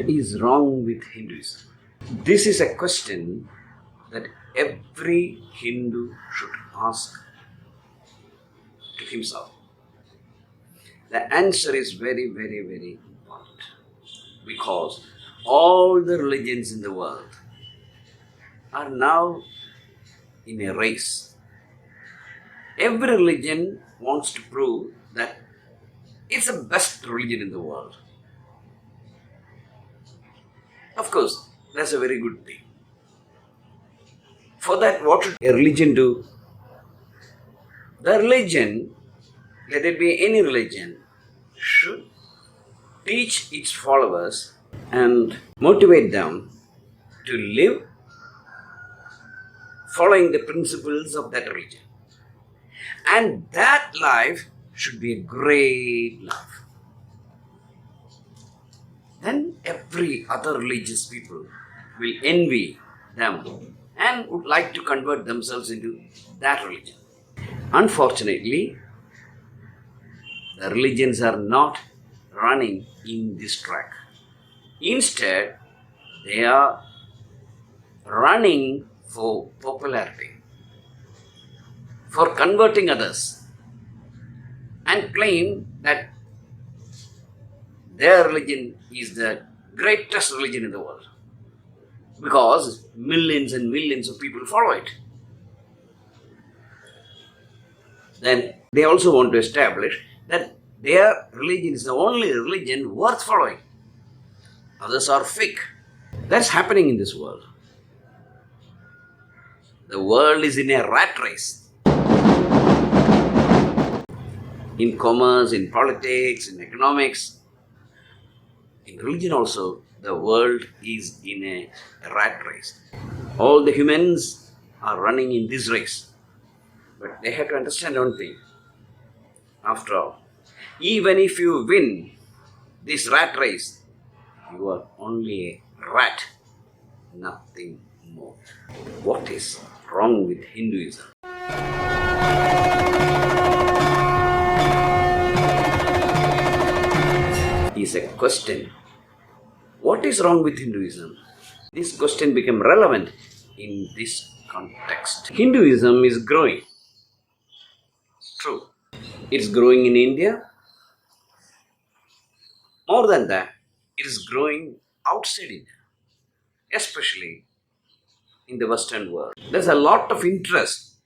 What is wrong with Hinduism? This is a question that every Hindu should ask to himself. The answer is very, very, very important, because all the religions in the world are now in a race. Every religion wants to prove that it's the best religion in the world. Of course, that's a very good thing. For that, what should a religion do? The religion, let it be any religion, should teach its followers and motivate them to live following the principles of that religion. And that life should be a great life. Then every other religious people will envy them and would like to convert themselves into that religion. Unfortunately, the religions are not running in this track. Instead, they are running for popularity, for converting others, and claim that their religion is the greatest religion in the world, because millions and millions of people follow it. Then they also want to establish that their religion is the only religion worth following. Others are fake. That's happening in this world. The world is in a rat race. In commerce, in politics, in economics, in religion also, the world is in a rat race. All the humans are running in this race. But they have to understand one thing. After all, even if you win this rat race, you are only a rat, nothing more. What is wrong with Hinduism? Is a question. What is wrong with Hinduism? This question became relevant in this context. Hinduism is growing. True. It's growing in India. More than that, it is growing outside India, especially in the Western world. There's a lot of interest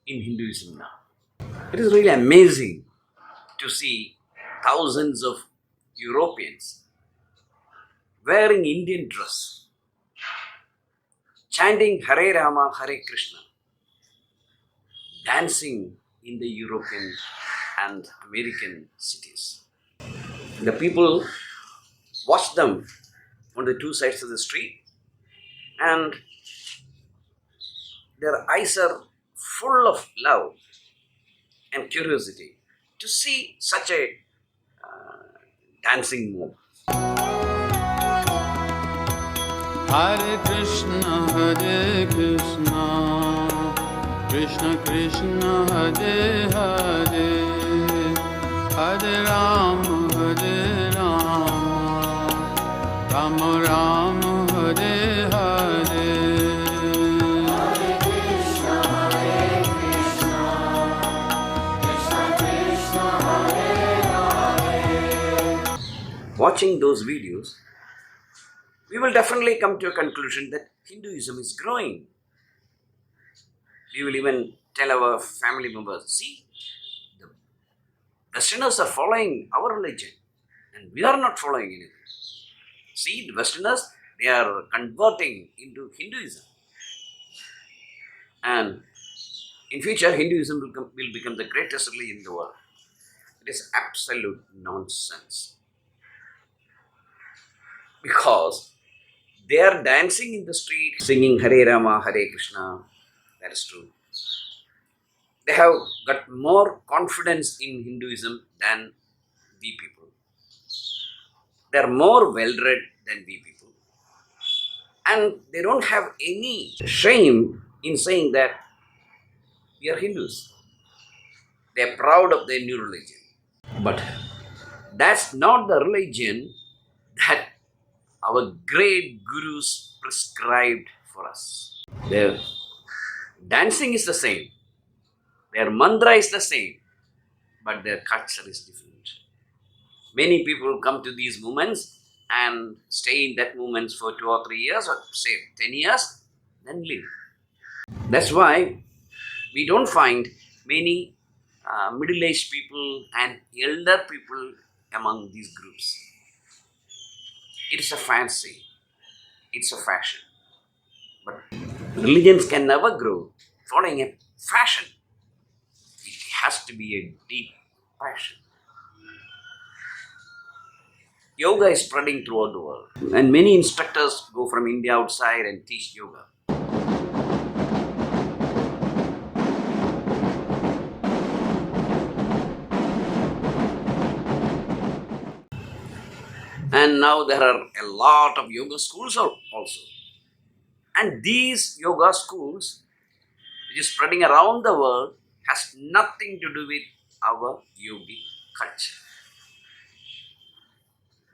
in Hinduism now. It is really amazing to see thousands of Europeans wearing Indian dress, chanting Hare Rama, Hare Krishna, dancing in the European and American cities. The people watch them on the two sides of the street, and their eyes are full of love and curiosity to see such a dancing mob. Hare Krishna, Krishna Krishna, Hare Hare, Hare Rama, Hare Rama, Rama Rama, Hare Hare. Watching those videos, we will definitely come to a conclusion that Hinduism is growing. We will even tell our family members, see, the Westerners are following our religion and we are not following anything. See, the Westerners, they are converting into Hinduism. And in future, Hinduism will become the greatest religion in the world. It is absolute nonsense. Because they are dancing in the street, singing Hare Rama, Hare Krishna. That is true. They have got more confidence in Hinduism than we people. They are more well-read than we people. And they don't have any shame in saying that we are Hindus. They are proud of their new religion. But that's not the religion that our great gurus prescribed for us. Their dancing is the same, their mantra is the same, but their culture is different. Many people come to these movements and stay in that movements for 2 or 3 years, or say 10 years, then leave. That's why we don't find many middle-aged people and elder people among these groups. It's a fancy, it's a fashion. But religions can never grow following a fashion. It has to be a deep passion. Yoga is spreading throughout the world, and many instructors go from India outside and teach yoga. And now there are a lot of yoga schools also. And these yoga schools, which is spreading around the world, has nothing to do with our yogic culture.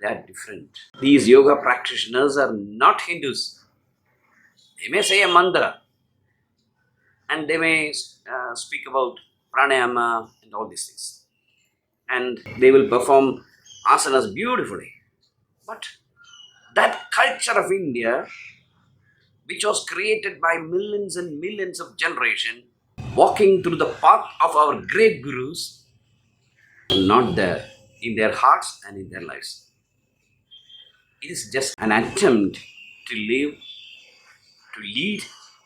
They are different. These yoga practitioners are not Hindus. They may say a mantra and they may speak about pranayama and all these things. And they will perform asanas beautifully. But that culture of India, which was created by millions and millions of generations, walking through the path of our great gurus, are not there in their hearts and in their lives. It is just an attempt to lead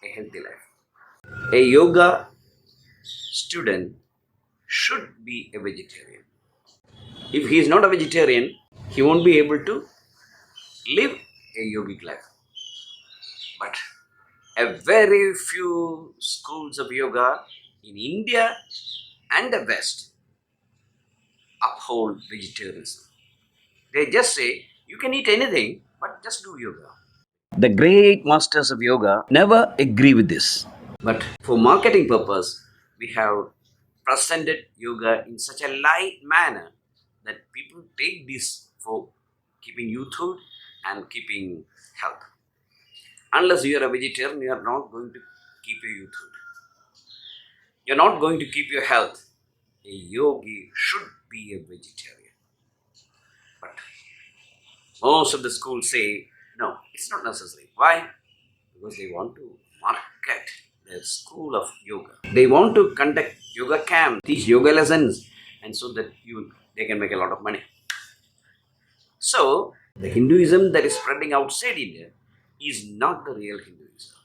a healthy life. A yoga student should be a vegetarian. If he is not a vegetarian, he won't be able to live a yogic life. But a very few schools of yoga in India and the West uphold vegetarianism. They just say, you can eat anything, but just do yoga. The great masters of yoga never agree with this. But for marketing purpose, we have presented yoga in such a light manner that people take this for keeping youthhood and keeping health. Unless you are a vegetarian, you are not going to keep your youthhood. You are not going to keep your health. A yogi should be a vegetarian. But most of the schools say, no, it's not necessary. Why? Because they want to market their school of yoga. They want to conduct yoga camp, teach yoga lessons, and so that they can make a lot of money. So, the Hinduism that is spreading outside India is not the real Hinduism.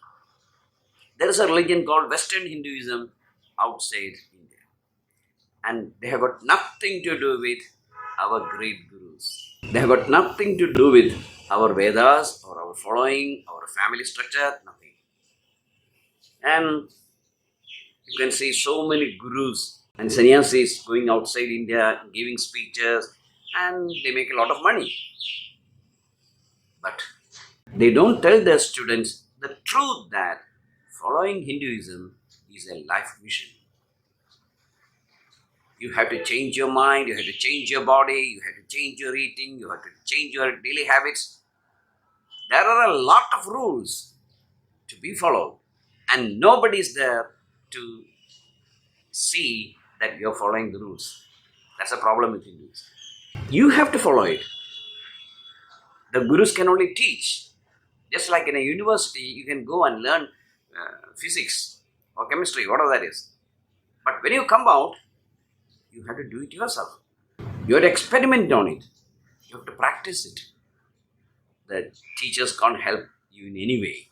There is a religion called Western Hinduism outside India. And they have got nothing to do with our great gurus. They have got nothing to do with our Vedas or our following, our family structure, nothing. And you can see so many gurus and sannyasis going outside India, giving speeches, and they make a lot of money. But they don't tell their students the truth that following Hinduism is a life mission. You have to change your mind, you have to change your body, you have to change your eating, you have to change your daily habits. There are a lot of rules to be followed, and nobody is there to see that you're following the rules. That's a problem with Hindus. You have to follow it. The gurus can only teach. Just like in a university, you can go and learn physics or chemistry, whatever that is. But when you come out, you have to do it yourself. You have to experiment on it. You have to practice it. The teachers can't help you in any way.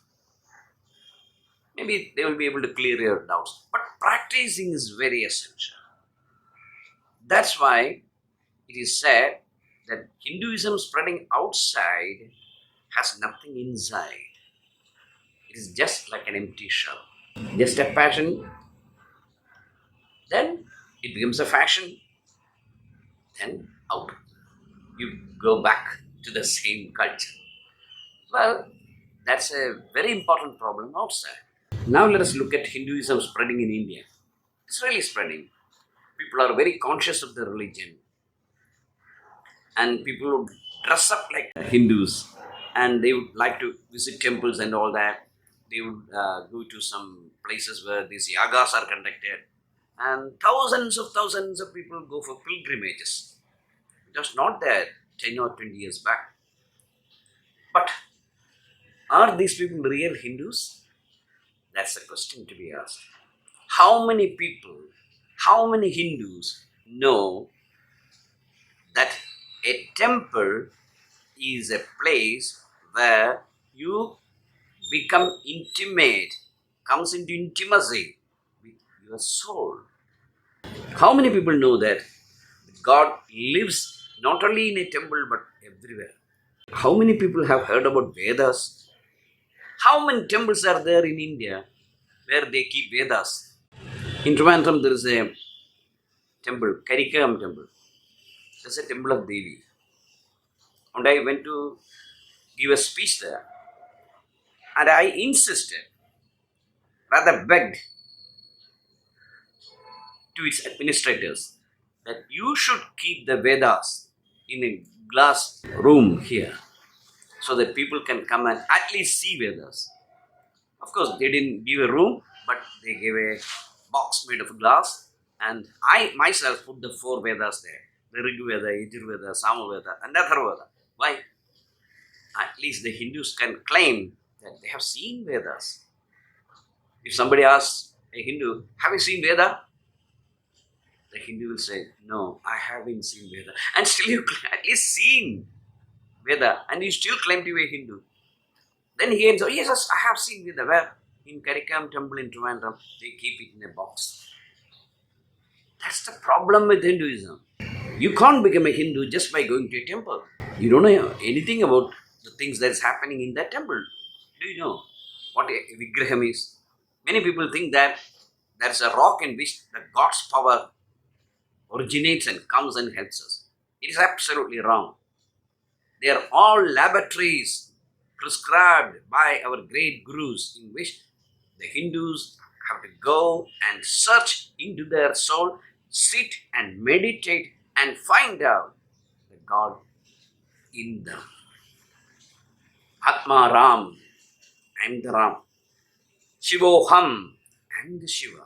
Maybe they will be able to clear your doubts. But practicing is very essential. That's why it is said that Hinduism spreading outside has nothing inside. It is just like an empty shell. Just a passion, then it becomes a fashion, then out. You go back to the same culture. Well, that's a very important problem outside. Now let us look at Hinduism spreading in India. It's really spreading. People are very conscious of their religion. And people who dress up like Hindus and they would like to visit temples and all that. They would go to some places where these yagas are conducted, and thousands of people go for pilgrimages. It was not there 10 or 20 years back. But are these people real Hindus? That's the question to be asked. How many people, how many Hindus know that a temple is a place where you become intimate, comes into intimacy with your soul? How many people know that God lives not only in a temple but everywhere? How many people have heard about Vedas? How many temples are there in India where they keep Vedas? In Trivandrum there is a temple, Karikam temple. There's a temple of Devi. And I went to give a speech there. And I insisted, rather begged to its administrators that you should keep the Vedas in a glass room here so that people can come and at least see Vedas. Of course, they didn't give a room, but they gave a box made of glass, and I myself put the 4 Vedas there. The Rig Veda, Yajur Veda, Samaveda, and Atharvaveda. Why? At least the Hindus can claim that they have seen Vedas. If somebody asks a Hindu, have you seen Veda? The Hindu will say, no, I haven't seen Veda. And still you at least seen Veda, and you still claim to be a Hindu. Then he ends, oh yes, I have seen Veda. Where? In Karikam temple in Trivandrum, they keep it in a box. That's the problem with Hinduism. You can't become a Hindu just by going to a temple. You don't know anything about the things that is happening in that temple. Do you know what a Vigraham is? Many people think that there's a rock in which the God's power originates and comes and helps us. It is absolutely wrong. They are all laboratories prescribed by our great gurus in which the Hindus have to go and search into their soul, sit and meditate and find out the God in them. Atma Ram, I am the Ram. Shivoham, I am the Shiva.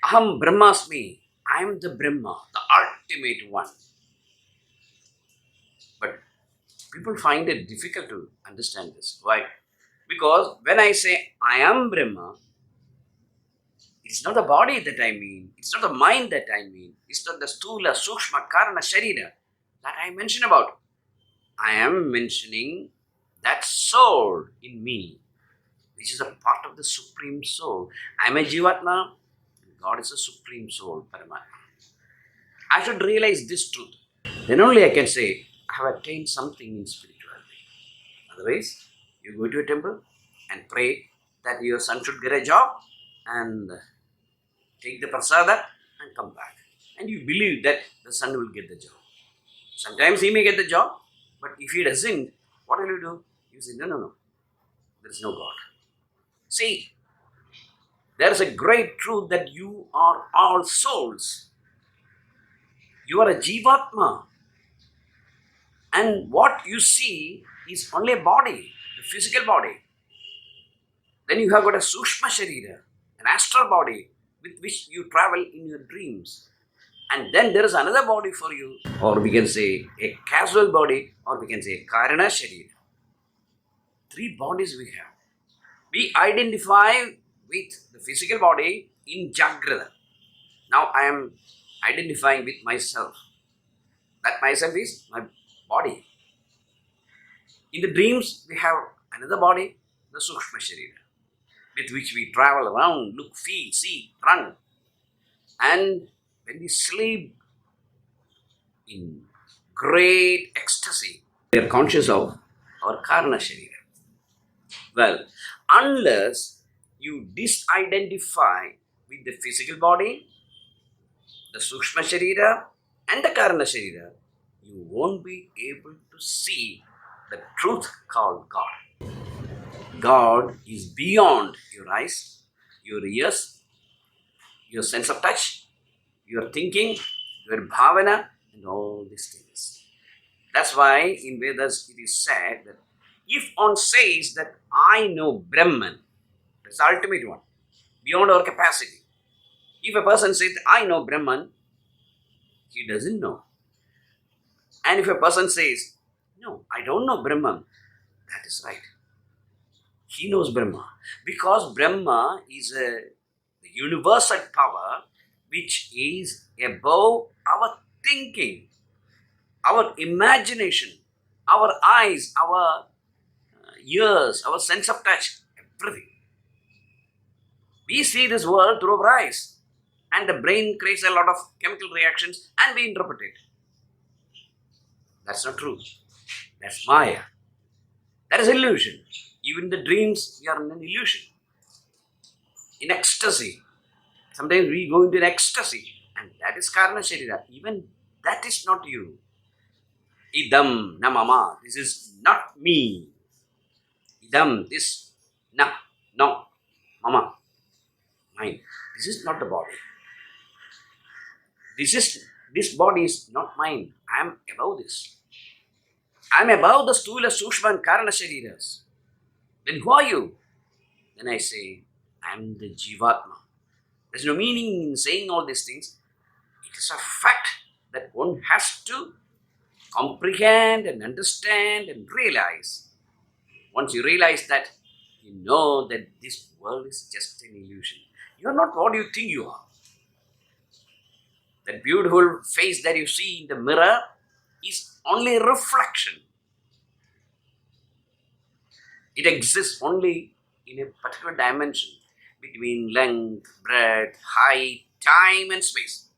Aham Brahmasmi, I am the Brahma, the ultimate one. But people find it difficult to understand this. Why? Because when I say I am Brahma, it's not the body that I mean. It's not the mind that I mean. It's not the stula, sukshma, karana, sharira that I mention about. I am mentioning that soul in me, which is a part of the Supreme Soul. I am a Jivatma. God is a Supreme Soul, Paramatma. I should realize this truth. Then only I can say, I have attained something in spirituality. Otherwise, you go to a temple and pray that your son should get a job and take the prasada and come back. And you believe that the son will get the job. Sometimes he may get the job, but if he doesn't, what will you do? You say, no. There is no God. See, there is a great truth that you are all souls. You are a Jivatma. And what you see is only a body, the physical body. Then you have got a Sukshma Sharira, an astral body with which you travel in your dreams. And then there is another body for you, or we can say a casual body, or we can say a Karana Sharira. 3 bodies we have. We identify with the physical body in Jagrata. Now I am identifying with myself. That myself is my body. In the dreams, we have another body, the Sukshma Sharira, with which we travel around, look, feel, see, run. And when we sleep in great ecstasy, we are conscious of our Karana Sharira. Well, unless you disidentify with the physical body, the Sukshma Sharira and the Karana Sharira, you won't be able to see the truth called God. God is beyond your eyes, your ears, your sense of touch, your thinking, your bhavana, and all these things. That's why in Vedas it is said that If one says that I know Brahman, that's the ultimate one, beyond our capacity. If a person says, I know Brahman, he doesn't know. And if a person says, no, I don't know Brahman, that is right. He knows Brahma. Because Brahma is a universal power which is above our thinking, our imagination, our eyes, our ears, our sense of touch, everything. We see this world through our eyes, and the brain creates a lot of chemical reactions and we interpret it. That's not true. That's Maya. That is illusion. Even the dreams, we are in an illusion. In ecstasy. Sometimes we go into an ecstasy, and that is Karna Sharira. Even that is not you. Idam na mama. This is not me. Idam, this, na, no, mama, mine. This is not the body. This body is not mine. I am above this. I am above the Stula, Sushma and Karana Shariras. Then who are you? Then I say, I am the Jivatma. There's no meaning in saying all these things. It is a fact that one has to comprehend and understand and realize. Once you realize that, you know that this world is just an illusion. You are not what you think you are. That beautiful face that you see in the mirror is only a reflection. It exists only in a particular dimension between length, breadth, height, time and space.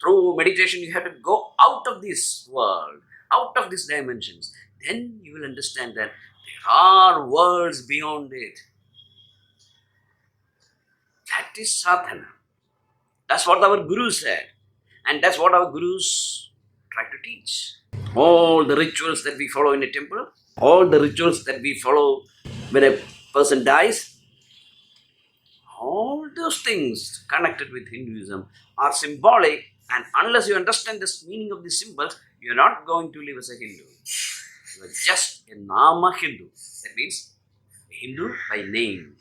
Through meditation, you have to go out of this world, out of these dimensions. Then you will understand that there are worlds beyond it. That is sadhana. That's what our Guru said. And that's what our Gurus try to teach. All the rituals that we follow in a temple, all the rituals that we follow when a person dies, all those things connected with Hinduism are symbolic, and unless you understand the meaning of these symbols, you are not going to live as a Hindu. You are just a Nama Hindu. That means a Hindu by name.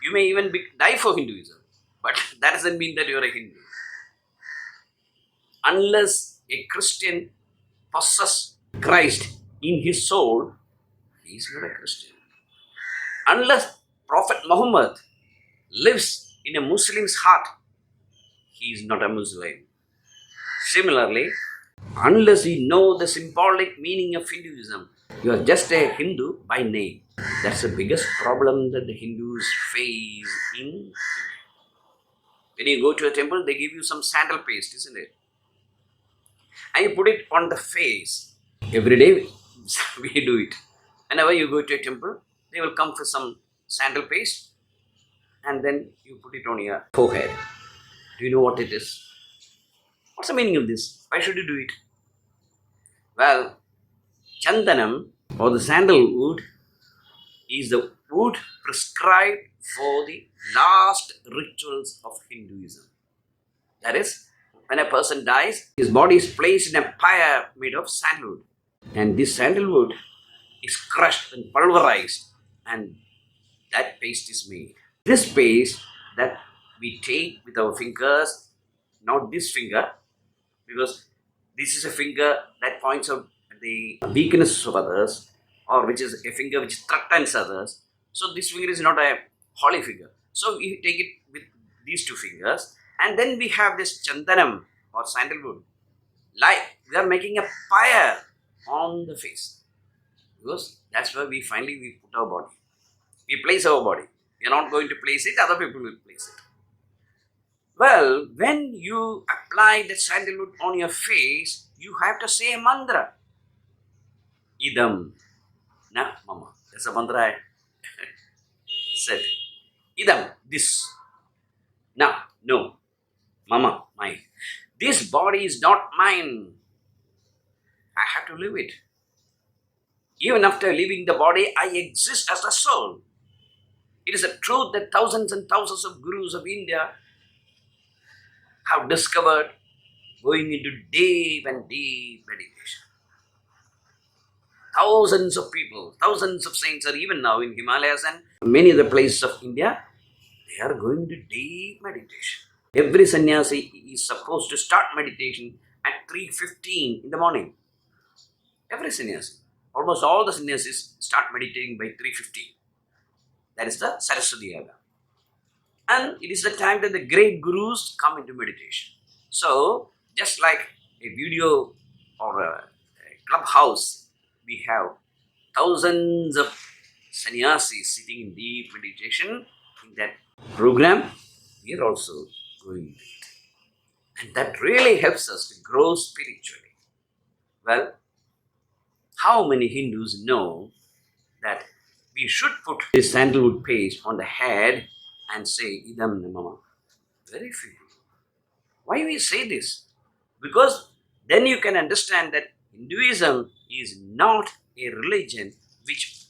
You may even die for Hinduism, but that doesn't mean that you are a Hindu. Unless a Christian possesses Christ in his soul, he is not a Christian. Unless Prophet Muhammad lives in a Muslim's heart, he is not a Muslim. Similarly, unless you know the symbolic meaning of Hinduism, you are just a Hindu by name. That's the biggest problem that the Hindus face in India. When you go to a temple, they give you some sandal paste, isn't it? And you put it on the face. Every day we do it. Whenever you go to a temple, they will come for some sandal paste and then you put it on your forehead. Do you know what it is? What's the meaning of this? Why should you do it? Well, Chandanam or the sandalwood is the wood prescribed for the last rituals of Hinduism. That is, when a person dies, his body is placed in a pyre made of sandalwood. And this sandalwood is crushed and pulverized, and that paste is made. This paste that we take with our fingers, not this finger, because this is a finger that points out the weakness of others, or which is a finger which threatens others. So this finger is not a holy finger. So we take it with these two fingers, and then we have this chandanam or sandalwood. Like we are making a pyre on the face, because that's where we put our body. We place our body. We are not going to place it, other people will place it. Well, when you apply the sandalwood on your face, you have to say a mantra. Idam na mama. That's a mantra I said. Idam, this. Na, no. Mama, mine. This body is not mine. I have to live it. Even after leaving the body, I exist as a soul. It is a truth that thousands and thousands of gurus of India have discovered going into deep and deep meditation. thousands of people, thousands of saints are even now in Himalayas and many other places of India. They are going to deep meditation. Every sannyasi is supposed to start meditation at 3:15 in the morning. Every sannyasi. Almost all the sannyasis start meditating by 3:15. That is the Saraswati Yaga. And it is the time that the great gurus come into meditation. So, just like a video or a clubhouse, we have thousands of sannyasis sitting in deep meditation. In that program, we are also going to it. And that really helps us to grow spiritually. Well, how many Hindus know that we should put this sandalwood paste on the head and say, Idam Namama? Very few. Why we say this? Because then you can understand that Hinduism is not a religion which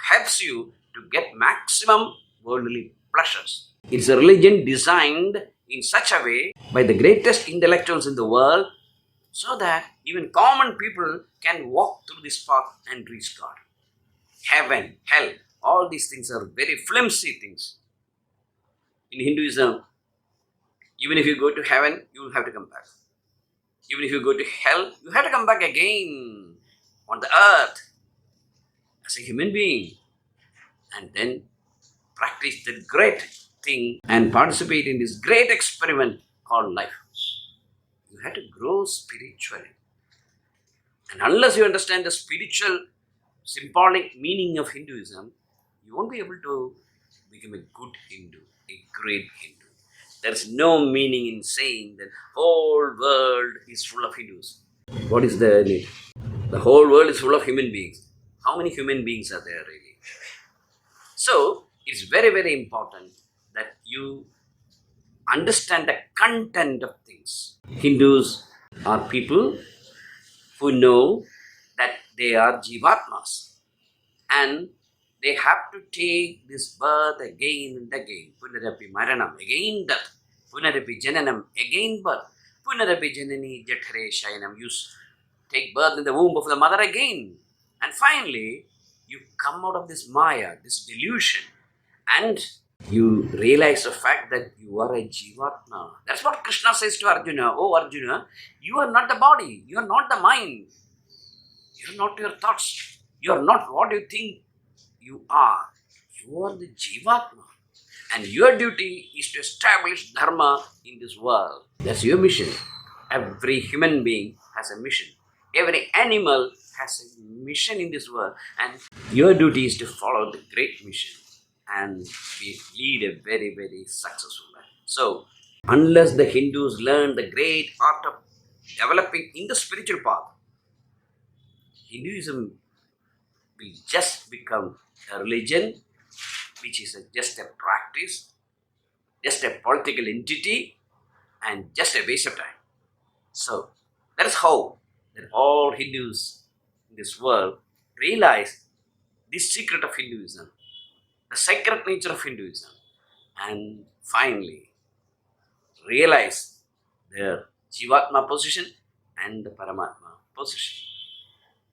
helps you to get maximum worldly pleasures. It's a religion designed in such a way by the greatest intellectuals in the world so that even common people can walk through this path and reach God. Heaven, hell, all these things are very flimsy things. In Hinduism, even if you go to heaven, you will have to come back. Even if you go to hell, you have to come back again on the earth as a human being and then practice the great thing and participate in this great experiment called life. You have to grow spiritually. And unless you understand the spiritual symbolic meaning of Hinduism, you won't be able to become a good Hindu, a great Hindu. There's no meaning in saying that whole world is full of Hindus. What is the need? The whole world is full of human beings. How many human beings are there really? So, it's very, very important that you understand the content of things. Hindus are people who know that they are Jivatmas and they have to take this birth again and again. Punarapi Maranam, again death. Punarapi Jananam, again birth. Punarapi Janani Jathare Shayanam. You take birth in the womb of the mother again. And finally, you come out of this Maya, this delusion, and you realize the fact that you are a Jivatma. That's what Krishna says to Arjuna. Oh Arjuna, you are not the body, you are not the mind, you are not your thoughts, you are not what you think you are. You are the Jivatma. And your duty is to establish Dharma in this world. That's your mission. Every human being has a mission. Every animal has a mission in this world. And your duty is to follow the great mission and lead a very, very successful life. So, unless the Hindus learn the great art of developing in the spiritual path, Hinduism will just become a religion which is just a practice, just a political entity, and just a waste of time. So, that is how that all Hindus in this world realize this secret of Hinduism, the sacred nature of Hinduism, and finally realize their Jivatma position and the Paramatma position.